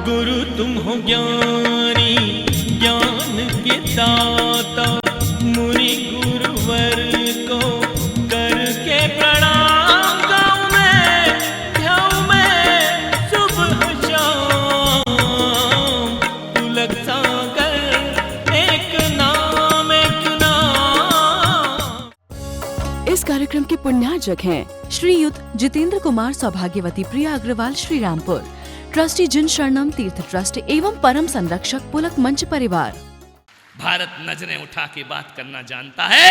गुरु तुम हो ज्ञानी ज्ञान के दाता, मुनि गुरुवर को करके प्रणाम गाऊं मैं सुबह शाम। पुलक सागर एक नाम एक नाम। इस कार्यक्रम के पुण्यार्जक हैं श्रीयुत जितेंद्र कुमार सौभाग्यवती प्रिया अग्रवाल श्रीरामपुर, ट्रस्टी जिन शरणम तीर्थ ट्रस्ट एवं परम संरक्षक पुलक मंच परिवार। भारत नजरें उठा के बात करना जानता है,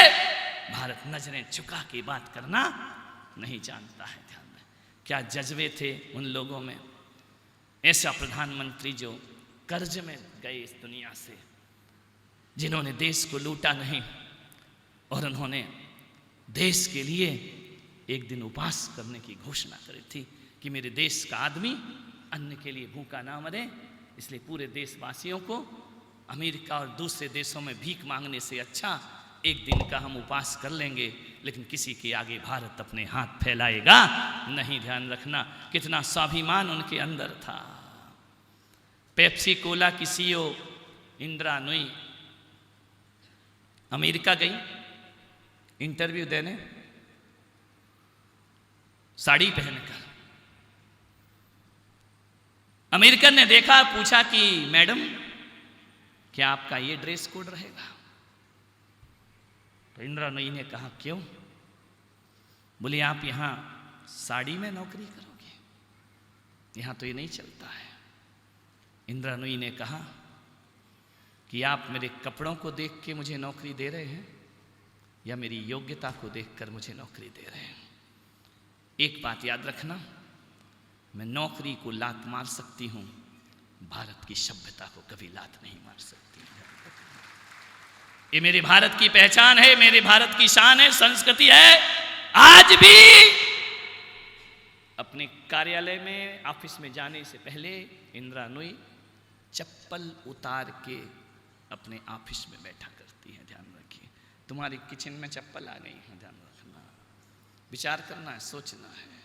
भारत नजरें झुका के बात करना नहीं जानता है। ध्यान में क्या जज्बे थे उन लोगों में। ऐसा प्रधानमंत्री जो कर्ज में गए इस दुनिया से, जिन्होंने देश को लूटा नहीं और उन्होंने देश के लिए एक दिन उपवास करने की घोषणा करी थी कि मेरे देश का आदमी अन्न के लिए भूखा ना मरे। इसलिए पूरे देशवासियों को अमेरिका और दूसरे देशों में भीख मांगने से अच्छा एक दिन का हम उपवास कर लेंगे, लेकिन किसी के आगे भारत अपने हाथ फैलाएगा नहीं। ध्यान रखना कितना स्वाभिमान उनके अंदर था। पेप्सी कोला की सीईओ इंदिरा नूई अमेरिका गई इंटरव्यू देने, साड़ी पहनकर। अमेरिकन ने देखा, पूछा कि मैडम क्या आपका ये ड्रेस कोड रहेगा? तो इंदिरा नूई ने कहा क्यों? बोले आप यहां साड़ी में नौकरी करोगे, यहां तो ये नहीं चलता है। इंदिरा नूई ने कहा कि आप मेरे कपड़ों को देख के मुझे नौकरी दे रहे हैं या मेरी योग्यता को देखकर मुझे नौकरी दे रहे हैं? एक बात याद रखना, मैं नौकरी को लात मार सकती हूं, भारत की सभ्यता को कभी लात नहीं मार सकती। ये मेरे भारत की पहचान है, मेरे भारत की शान है, संस्कृति है। आज भी अपने कार्यालय में, ऑफिस में जाने से पहले इंदिरा नूई चप्पल उतार के अपने ऑफिस में बैठा करती है। ध्यान रखिए, तुम्हारी किचन में चप्पल आ गई है, ध्यान रखना, विचार करना है, सोचना है।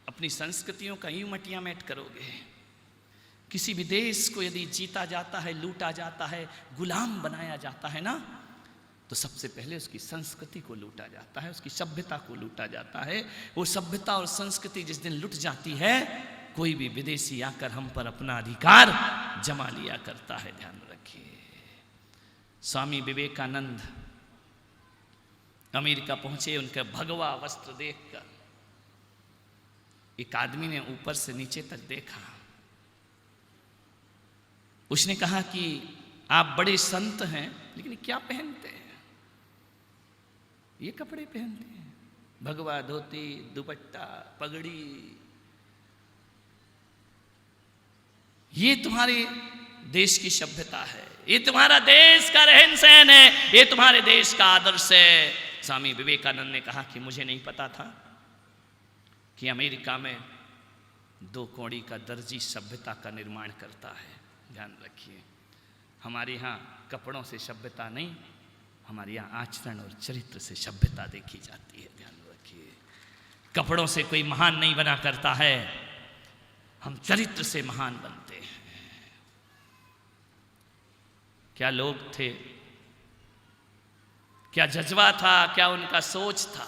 अपनी संस्कृतियों का यूं मटिया मेट करोगे। किसी भी देश को यदि जीता जाता है, लूटा जाता है, गुलाम बनाया जाता है ना, तो सबसे पहले उसकी संस्कृति को लूटा जाता है, उसकी सभ्यता को लूटा जाता है। वो सभ्यता और संस्कृति जिस दिन लुट जाती है, कोई भी विदेशी आकर हम पर अपना अधिकार जमा लिया करता है। ध्यान रखिए। स्वामी विवेकानंद अमेरिका पहुंचे, उनका भगवा वस्त्र देखकर एक आदमी ने ऊपर से नीचे तक देखा। उसने कहा कि आप बड़े संत हैं, लेकिन क्या पहनते हैं? ये कपड़े पहनते हैं, भगवा धोती, दुपट्टा, पगड़ी, ये तुम्हारे देश की सभ्यता है, ये तुम्हारा देश का रहन सहन है, ये तुम्हारे देश का आदर्श है। स्वामी विवेकानंद ने कहा कि मुझे नहीं पता था कि अमेरिका में 2 कौड़ी का दर्जी सभ्यता का निर्माण करता है। ध्यान रखिए, हमारे यहाँ कपड़ों से सभ्यता नहीं, हमारे यहाँ आचरण और चरित्र से सभ्यता देखी जाती है। ध्यान रखिए, कपड़ों से कोई महान नहीं बना करता है, हम चरित्र से महान बनते हैं। क्या लोग थे, क्या जज्बा था, क्या उनका सोच था।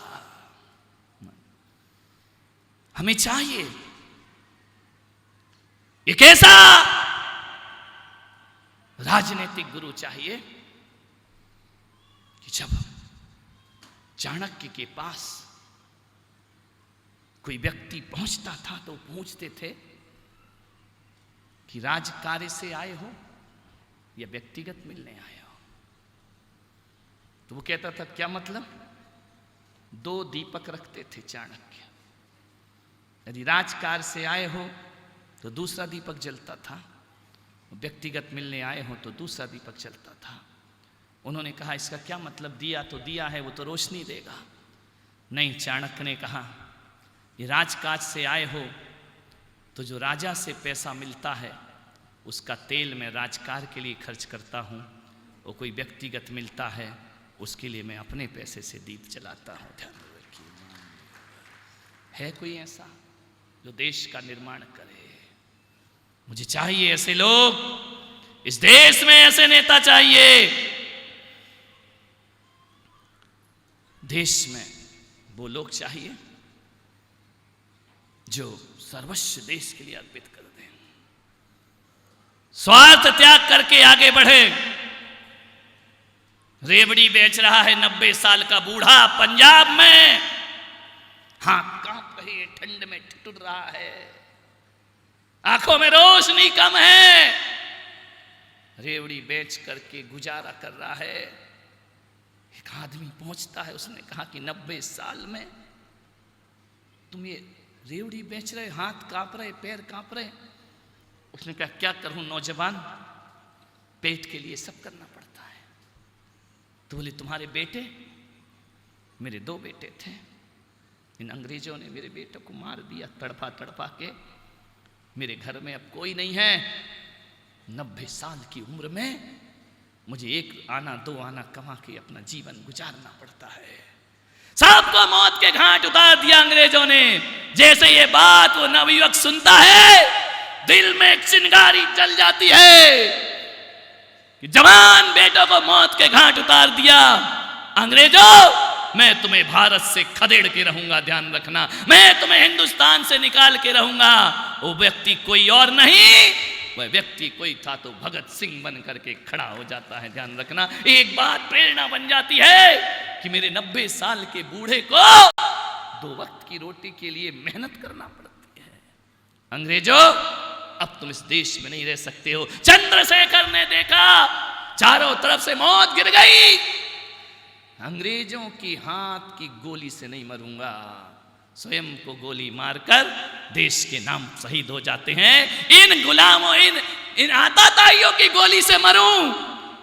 हमें चाहिए एक ऐसा राजनीतिक गुरु चाहिए कि जब चाणक्य के पास कोई व्यक्ति पहुंचता था तो पूछते थे कि राजकार्य से आए हो या व्यक्तिगत मिलने आए हो? तो वो कहता था क्या मतलब? 2 दीपक रखते थे चाणक्य। यदि राजकार्य से आए हो तो दूसरा दीपक जलता था, व्यक्तिगत मिलने आए हो तो दूसरा दीपक जलता था। उन्होंने कहा इसका क्या मतलब? दिया तो दिया है, वो तो रोशनी देगा। नहीं, चाणक्य ने कहा ये राजकाज से आए हो तो जो राजा से पैसा मिलता है उसका तेल मैं राजकार के लिए खर्च करता हूँ, वो कोई व्यक्तिगत मिलता है उसके लिए मैं अपने पैसे से दीप जलाता हूँ। ध्यान रखिए, है कोई ऐसा जो देश का निर्माण करे? मुझे चाहिए ऐसे लोग, इस देश में ऐसे नेता चाहिए। देश में वो लोग चाहिए जो सर्वस्व देश के लिए अर्पित कर दें, स्वार्थ त्याग करके आगे बढ़े। रेवड़ी बेच रहा है 90 साल का बूढ़ा पंजाब में, हाथ कांप रही है, ठंड में ठिठुर रहा है, आंखों में रोशनी कम है, रेवड़ी बेच करके गुजारा कर रहा है। एक आदमी पहुंचता है, उसने कहा कि 90 साल में तुम ये रेवड़ी बेच रहे, हाथ कांप रहे, पैर कांप रहे। उसने कहा क्या करूं नौजवान, पेट के लिए सब करना पड़ता है। तो बोले तुम्हारे बेटे? मेरे 2 बेटे थे, इन अंग्रेजों ने मेरे बेटों को मार दिया तड़पा तड़पा के, मेरे घर में अब कोई नहीं है। 90 साल की उम्र में मुझे 1 आना 2 आना कमा के अपना जीवन गुजारना पड़ता है। सबको मौत के घाट उतार दिया अंग्रेजों ने। जैसे ये बात वो नवयुवक सुनता है, दिल में एक चिंगारी जल जाती है कि जवान बेटों को मौत के घाट उतार दिया। अंग्रेजों, मैं तुम्हें भारत से खदेड़ के रहूंगा, ध्यान रखना, मैं तुम्हें हिंदुस्तान से निकाल के रहूंगा। वो व्यक्ति कोई और नहीं, वह व्यक्ति कोई था तो भगत सिंह बन करके खड़ा हो जाता है। ध्यान रखना, एक बात प्रेरणा बन जाती है कि मेरे 90 साल के बूढ़े को 2 वक्त की रोटी के लिए मेहनत करना पड़ती है। अंग्रेजों, अब तुम इस देश में नहीं रह सकते हो। चंद्रशेखर ने देखा चारों तरफ से मौत गिर गई। अंग्रेजों की हाथ की गोली से नहीं मरूंगा, स्वयं को गोली मारकर देश के नाम शहीद हो जाते हैं। इन गुलामों, इन आताताइयों की गोली से मरूं,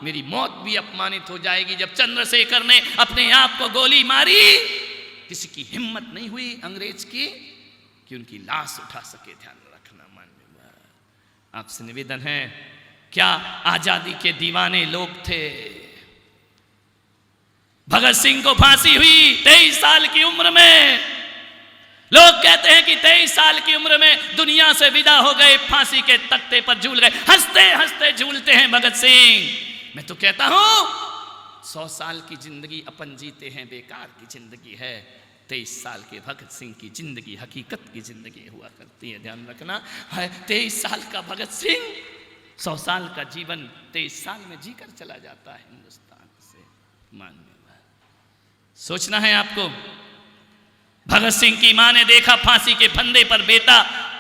मेरी मौत भी अपमानित हो जाएगी। जब चंद्रशेखर ने अपने आप को गोली मारी, किसी की हिम्मत नहीं हुई अंग्रेज की कि उनकी लाश उठा सके। ध्यान रखना, माननीय आपसे निवेदन है, क्या आजादी के दीवाने लोग थे। भगत सिंह को फांसी हुई 23 साल की उम्र में। लोग कहते हैं कि 23 साल की उम्र में दुनिया से विदा हो गए, फांसी के तख्ते पर झूल गए। हंसते हंसते झूलते हैं भगत सिंह। मैं तो कहता हूं 100 साल की जिंदगी अपन जीते हैं, बेकार की जिंदगी है। 23 साल के भगत सिंह की जिंदगी हकीकत की जिंदगी हुआ करती है। ध्यान रखना, 23 साल का भगत सिंह 100 साल का जीवन 23 साल में जीकर चला जाता है हिंदुस्तान से। माननीय सोचना है आपको। भगत सिंह की मां ने देखा फांसी के फंदे पर बेटा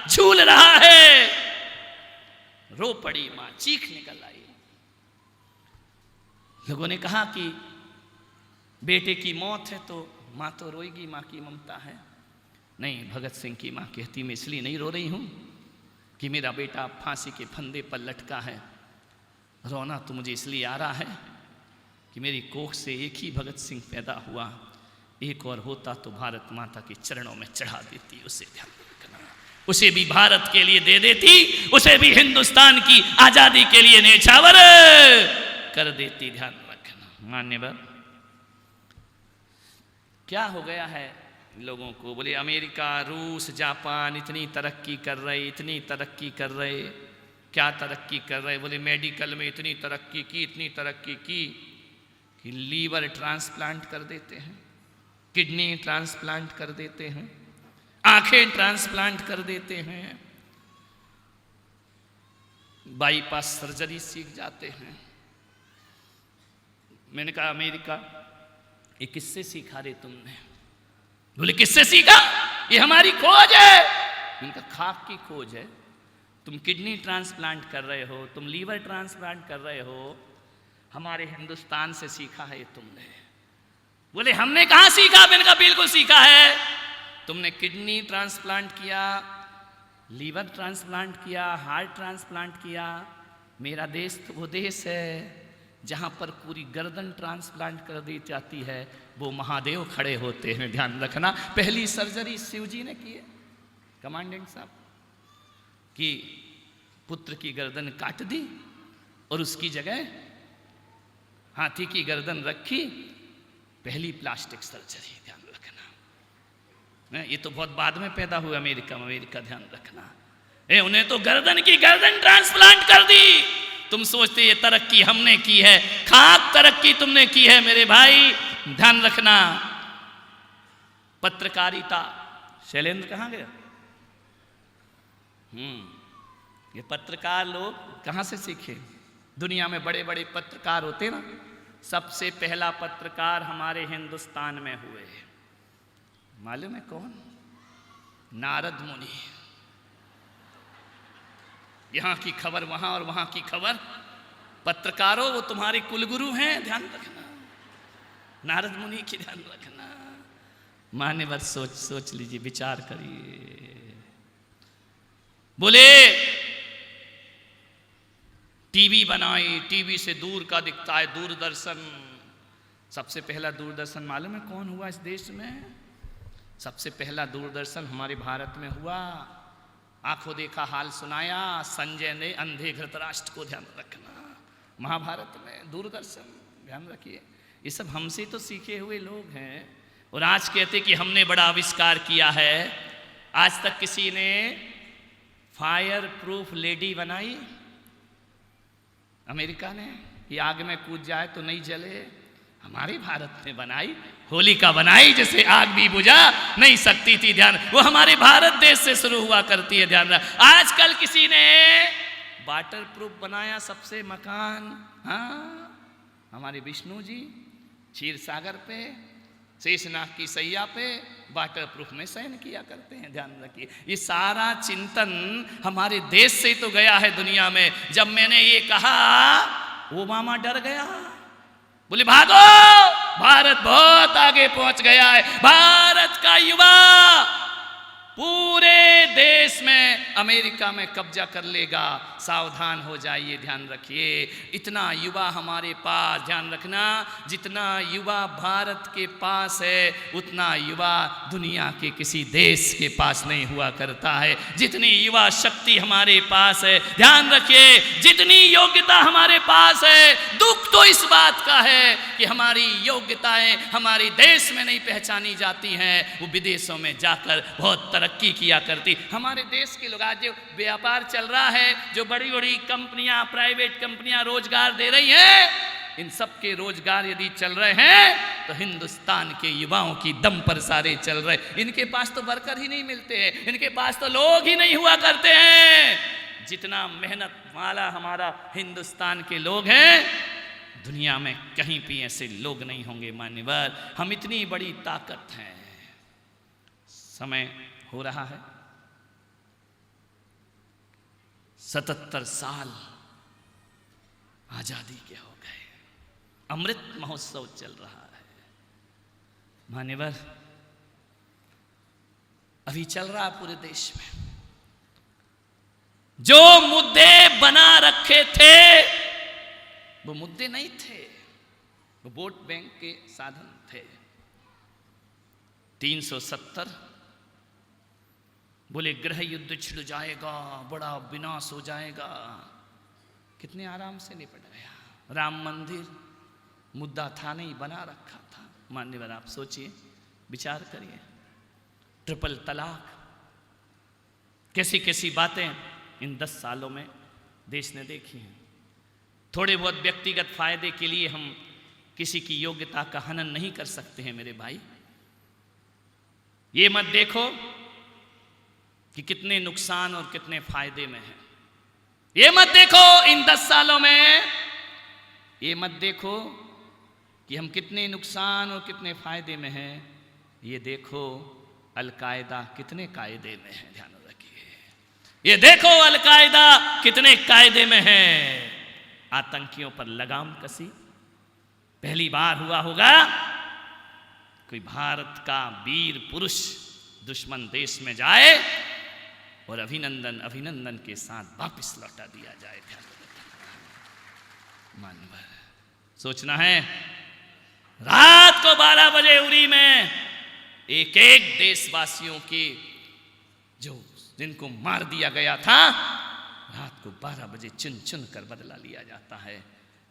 झूल रहा है, रो पड़ी मां, चीख निकल आई। लोगों ने कहा कि बेटे की मौत है तो मां तो रोएगी, मां की ममता है। नहीं, भगत सिंह की मां कहती मैं इसलिए नहीं रो रही हूं कि मेरा बेटा फांसी के फंदे पर लटका है। रोना तो मुझे इसलिए आ रहा है कि मेरी कोख से एक ही भगत सिंह पैदा हुआ, एक और होता तो भारत माता के चरणों में चढ़ा देती। उसे ध्यान रखना, उसे भी भारत के लिए दे देती, उसे भी हिंदुस्तान की आजादी के लिए न्यौछावर कर देती। ध्यान रखना। मान्यवर, क्या हो गया है लोगों को? बोले अमेरिका, रूस, जापान इतनी तरक्की कर रहे, इतनी तरक्की कर रहे। क्या तरक्की कर रहे? बोले मेडिकल में इतनी तरक्की की, इतनी तरक्की की कि लीवर ट्रांसप्लांट कर देते हैं, किडनी ट्रांसप्लांट कर देते हैं, आंखें ट्रांसप्लांट कर देते हैं, बाईपास सर्जरी सीख जाते हैं। मैंने कहा अमेरिका, ये किससे सीखा रे तुमने? बोले किससे सीखा? ये हमारी खोज है। इनका खाक की खोज है। तुम किडनी ट्रांसप्लांट कर रहे हो, तुम लीवर ट्रांसप्लांट कर रहे हो, हमारे हिंदुस्तान से सीखा है तुमने। बोले हमने कहाँ सीखा? मैंने कहा बिल्कुल सीखा है। तुमने किडनी ट्रांसप्लांट किया, लीवर ट्रांसप्लांट किया, हार्ट ट्रांसप्लांट किया। मेरा देश तो वो देश है जहाँ पर पूरी गर्दन ट्रांसप्लांट कर दी जाती है, वो महादेव खड़े होते हैं। ध्यान रखना, पहली सर्जरी शिवजी ने की है, कमांडेंट साहब की पुत्र की गर्दन काट दी और उसकी जगह हाथी की गर्दन रखी। पहली प्लास्टिक सर्जरी। ध्यान रखना, ये तो बहुत बाद में पैदा हुआ अमेरिका में। अमेरिका ध्यान रखना, उन्हें तो गर्दन की गर्दन ट्रांसप्लांट कर दी। तुम सोचते ये तरक्की हमने की है, खाक तरक्की तुमने की है मेरे भाई। ध्यान रखना, पत्रकारिता, शैलेंद्र कहाँ गया? ये पत्रकार लोग कहाँ से सीखे? दुनिया में बड़े बड़े पत्रकार होते ना, सबसे पहला पत्रकार हमारे हिंदुस्तान में हुए, मालूम है कौन? नारद मुनि। यहां की खबर वहां और वहां की खबर। पत्रकारों, वो तुम्हारे कुलगुरु हैं, ध्यान रखना। नारद मुनि की ध्यान रखना। मान्यवर सोच लीजिए, विचार करिए। बोले टीवी बनाई, टीवी से दूर का दिखता है दूरदर्शन। सबसे पहला दूरदर्शन मालूम है कौन हुआ इस देश में? सबसे पहला दूरदर्शन हमारे भारत में हुआ। आंखों देखा हाल सुनाया संजय ने अंधे धृतराष्ट्र को, ध्यान रखना। महाभारत में दूरदर्शन, ध्यान रखिए। ये सब हमसे तो सीखे हुए लोग हैं, और आज कहते कि हमने बड़ा आविष्कार किया है। आज तक किसी ने फायर प्रूफ लेडी बनाई? अमेरिका ने, ये आग में कूद जाए तो नहीं जले। हमारे भारत ने बनाई, होलिका बनाई, जैसे आग भी बुझा नहीं सकती थी। ध्यान, वो हमारे भारत देश से शुरू हुआ करती है, ध्यान रख। आजकल किसी ने वाटर प्रूफ बनाया सबसे मकान। हाँ, हमारे विष्णु जी क्षीर सागर पे शेषनाग की सैया पे वाटर प्रूफ में शयन किया करते हैं, ध्यान रखिए। ये सारा चिंतन हमारे देश से तो गया है दुनिया में। जब मैंने ये कहा, ओबामा डर गया, बोले भागो, भारत बहुत आगे पहुंच गया है। भारत का युवा पूरे देश में, अमेरिका में कब्जा कर लेगा, सावधान हो जाइए, ध्यान रखिए। इतना युवा हमारे पास, ध्यान रखना, जितना युवा भारत के पास है उतना युवा दुनिया के किसी देश के पास नहीं हुआ करता है। जितनी युवा शक्ति हमारे पास है, ध्यान रखिए, जितनी योग्यता हमारे पास है, दुख तो इस बात का है कि हमारी योग्यताएं हमारे देश में नहीं पहचानी जाती हैं, वो विदेशों में जाकर बहुत तरक्की किया करती। हमारे देश के लोग, आज जो व्यापार चल रहा है, जो बड़ी बड़ी कंपनियां, प्राइवेट कंपनियां रोजगार दे रही हैं, इन सब के रोजगार यदि चल रहे हैं तो हिंदुस्तान के युवाओं की दम पर सारे चल रहे। इनके पास तो वर्कर ही नहीं मिलते हैं, इनके पास तो लोग ही नहीं हुआ करते हैं। जितना मेहनत वाला हमारा हिंदुस्तान के लोग हैं, दुनिया में कहीं भी ऐसे लोग नहीं होंगे मान्यवर। हम इतनी बड़ी ताकत हैं। समय हो रहा है, 77 साल आजादी के हो गए, अमृत महोत्सव चल रहा है मान्यवर। अभी चल रहा है पूरे देश में। जो मुद्दे बना रखे थे वो मुद्दे नहीं थे, वो वोट बैंक के साधन थे। 370 बोले गृह युद्ध छिड़ जाएगा, बड़ा विनाश हो जाएगा, कितने आराम से निपट गया। राम मंदिर मुद्दा था नहीं, बना रखा था मान्यवर। आप सोचिए, विचार करिए। ट्रिपल तलाक, कैसी कैसी बातें इन 10 सालों में देश ने देखी हैं। थोड़े बहुत व्यक्तिगत फायदे के लिए हम किसी की योग्यता का हनन नहीं कर सकते हैं मेरे भाई। ये मत देखो कि कितने नुकसान और कितने फायदे में है। ये मत देखो इन 10 सालों में, ये मत देखो कि हम कितने नुकसान और कितने फायदे में हैं। ये देखो अल-कायदा कितने कायदे में है, ध्यान रखिए। ये देखो अल-कायदा कितने कायदे में है। आतंकियों पर लगाम कसी पहली बार हुआ होगा। कोई भारत का वीर पुरुष दुश्मन देश में जाए और अभिनंदन के साथ वापस लौटा दिया जाए। मानवर सोचना है, रात को 12 बजे उरी में एक एक देशवासियों की जो जिनको मार दिया गया था, रात को 12 बजे चुन चुन कर बदला लिया जाता है।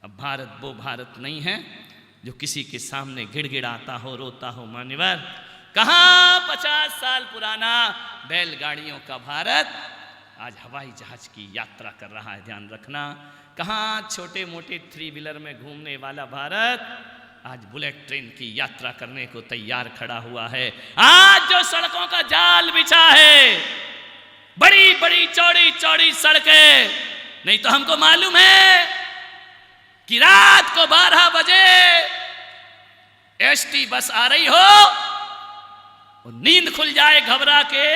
अब भारत वो भारत नहीं है जो किसी के सामने गिड़गिड़ाता हो, रोता हो मान्यवर। कहाँ 50 साल पुराना बैलगाड़ियों का भारत, आज हवाई जहाज की यात्रा कर रहा है। ध्यान रखना, कहाँ छोटे मोटे 3 व्हीलर में घूमने वाला भारत आज बुलेट ट्रेन की यात्रा करने को तैयार खड़ा हुआ है। आज जो सड़कों का जाल बिछा है, बड़ी बड़ी चौड़ी चौड़ी सड़कें, नहीं तो हमको मालूम है कि रात को 12 बजे एसटी बस आ रही हो और नींद खुल जाए घबरा के,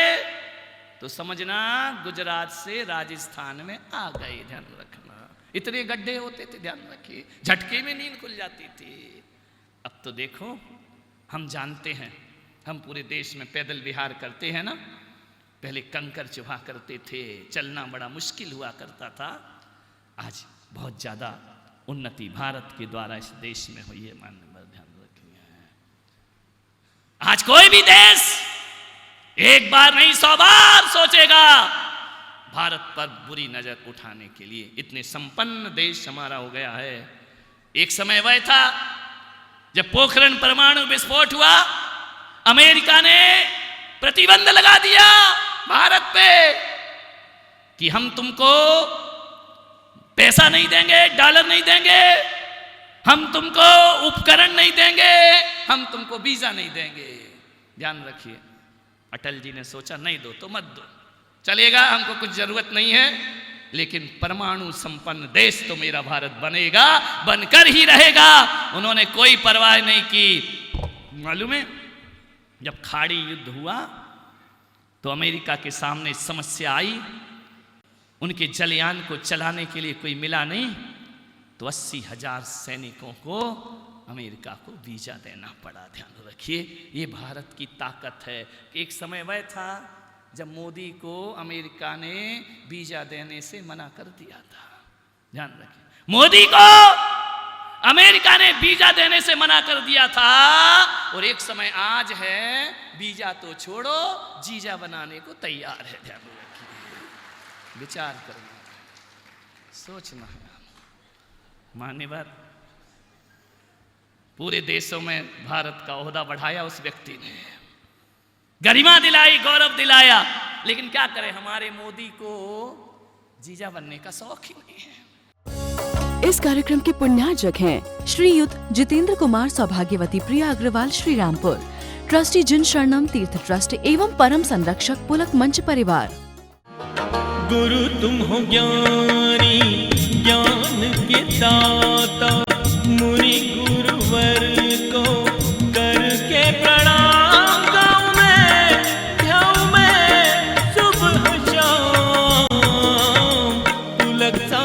तो समझना गुजरात से राजस्थान में आ गए। ध्यान रखना, इतने गड्ढे होते थे, ध्यान रखिए, झटके में नींद खुल जाती थी। अब तो देखो, हम जानते हैं, हम पूरे देश में पैदल विहार करते हैं ना, पहले कंकर चुभा करते थे, चलना बड़ा मुश्किल हुआ करता था। आज बहुत ज्यादा उन्नति भारत के द्वारा इस देश में हुई है। माननीय ध्यान रखिए, आज कोई भी देश एक बार नहीं 100 बार सोचेगा भारत पर बुरी नजर उठाने के लिए। इतने संपन्न देश हमारा हो गया है। एक समय वह था जब पोखरण परमाणु विस्फोट हुआ, अमेरिका ने प्रतिबंध लगा दिया भारत पे कि हम तुमको पैसा नहीं देंगे, डॉलर नहीं देंगे, हम तुमको उपकरण नहीं देंगे, हम तुमको वीजा नहीं देंगे। ध्यान रखिए, अटल जी ने सोचा नहीं दो तो मत दो, चलेगा, हमको कुछ जरूरत नहीं है, लेकिन परमाणु संपन्न देश तो मेरा भारत बनेगा, बनकर ही रहेगा। उन्होंने कोई परवाह नहीं की। मालूम है, जब खाड़ी युद्ध हुआ तो अमेरिका के सामने समस्या आई, उनके जलयान को चलाने के लिए कोई मिला नहीं, तो 80,000 सैनिकों को अमेरिका को वीजा देना पड़ा। ध्यान रखिए, ये भारत की ताकत है। एक समय वह था जब मोदी को अमेरिका ने वीजा देने से मना कर दिया था। ध्यान रखिए, मोदी को अमेरिका ने वीजा देने से मना कर दिया था, और एक समय आज है वीजा तो छोड़ो, जीजा बनाने को तैयार है। ध्यान रखिए, विचार करना, सोचना है। मान्यवर, पूरे देशों में भारत का ओहदा बढ़ाया उस व्यक्ति ने, गरिमा दिलाई, गौरव दिलाया, लेकिन क्या करें, हमारे मोदी को जीजा बनने का शौक ही नहीं है। इस कार्यक्रम के पुण्यार्जक हैं श्रीयुत जितेंद्र कुमार सौभाग्यवती प्रिया अग्रवाल श्रीरामपुर, ट्रस्टी जिन शरणम तीर्थ ट्रस्ट एवं परम संरक्षक पुलक मंच परिवार। गुरु तुम हो ज्ञानी, ज्ञान के दाता, मुनि गुरुवर को करके प्रणाम गाऊं मैं, ध्याऊं मैं सुबह शाम, पुलक सा